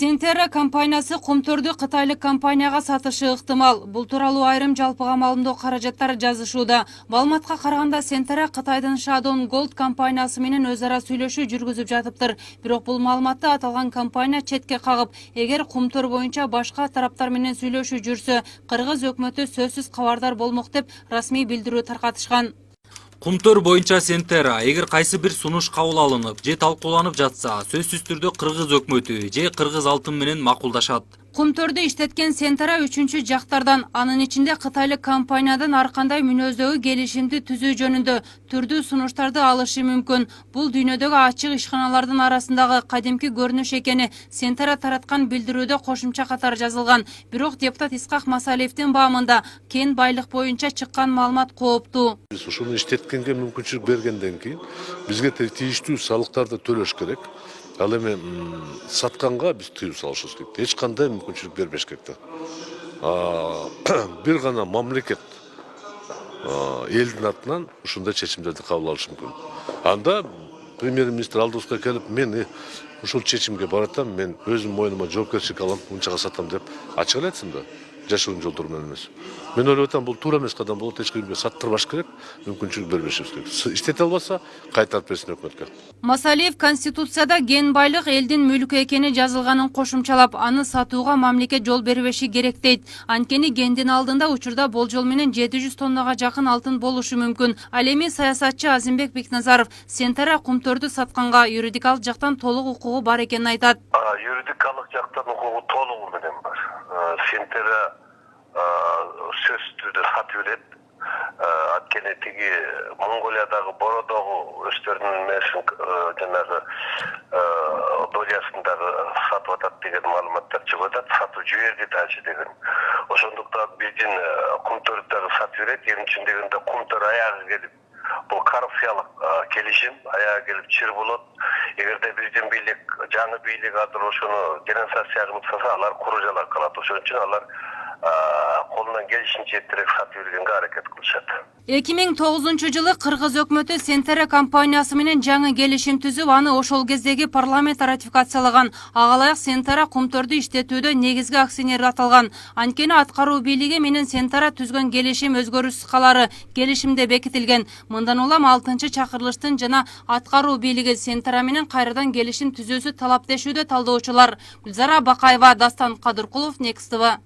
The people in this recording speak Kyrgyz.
Сентера компаниясы Құмтөрдү Кытайлык компанияга сатышы ыктымал. Бул тууралуу айрым жалпыга маалымдоо каражаттар жазышууда. Маалыматка караганда Сентера Кытайдын Шадон Голд компаниясы менен өз ара сүйлөшүү жүргүзүп жатыптыр. Бирок бул маалыматты аталган компания четке кагып, эгер Құмтөр боюнча башка тараптар менен сүйлөшүү жүрсө, кыргыз өкмөтү сөзсүз кабардар болмок деп расмий билдирүү таркатышкан. Құмтөр боюнча Сентера эгер кайсы бир сунуш кабыл алынып же талкууланып жатса, сөзсүз түрдө кыргыз өкмөтү же кыргыз алтын менен макулдашат. Құмтөрдү иштеткен Сентера үчүнчү жактардан, анын ичинде Кытайлык компаниядан ар кандай мүнөздөгү келишимди түзүү жөнүндө түрдүү сунуштарды алышы мүмкүн. Бул дүйнөдөгү ачык ишканалардын арасындагы кадимки көрүнүш экени Сентера тараткан билдирүүдө кошумча катар жазылган. Бирок депутат Исхак Масалиевдин баамында кен байлык боюнча чыккан маалымат кооптуу. Биз ушуну иштеткенге мүмкүнчүлүк бергенден кийин бизге тийиштүү салыктарды төлөш керек. Ал эми сатканга биз тыюу салышыбыз керек. Эч кандай мүмкүнчүлүк бербеш керек да. Бир гана мамлекет элдин атынан ушундай чечимдерди кабыл алышы мүмкүн. Анда премьер-министр алдыбызга келип, мен ушул чечимге баратам, мен өзүм мойнума жоопкерчилик алам, мынчага сатам деп ачык эле айтсын да. Жашоонун жолдору менен эмес. Мен ойлоп атам, бул туура эмес кадам болот, эч кимге саттырбаш керек, мүмкүнчүлүк бербешибиз керек. Иштете албаса, кайтарып берсин өкмөткө. Масалиев Конституцияда ген байлык элдин мүлкү экени жазылганын кошумчалап, аны сатууга мамлекет жол бербеши керек дейт. Анткени гендин алдында учурда болжол менен 700 тоннага жакын алтын болушу мүмкүн. Ал эми саясатчы Азимбек Бекназаров Сентера Құмтөрдү сатканга юридикалык жактан толук укугу бар экенин айтат. Юридикалык жактан укугу толугу менен бар. Сентера сөз түрдө сатып берет. Анткени тиги Монголиядагы Бородогу өздөрүнүн несин жанагы долясындагы сатып атат деген маалыматтар чыгып атат. Сатып жиберди дальше деген. Ошондуктан биздин Құмтөрдөгү сатып берет. Эмчин дегенде Құмтөр аягы келип, бул коррупциялык келишим аягы келип чыр болот. Эгерде биздин бийлик, жаңы бийлик азыр ошону денонсация кылса, алар куружалар калат. Ошон үчүн алар колунан келишинче эртерээк сатып бергенге аракет кылышат. 2009-жылы Кыргыз өкмөтү Сентера компаниясы менен жаңы келишим түзүп, аны ошол кездеги парламент ратификациялаган. Агалайык Сентера Құмтөрдү иштетүүдө негизги акционер аталган. Анткени аткаруу бийлиги менен Сентера түзгөн келишим өзгөрүүсүз калары келишимде бекитилген. Мындан улам 6-чакырылыштын жана аткаруу бийлиги Сентера менен кайрадан келишим түзүүсү талаптешүүдө талдоочулар. Гүлзара Бакаева, Дастан Кадыркулов, Next TV.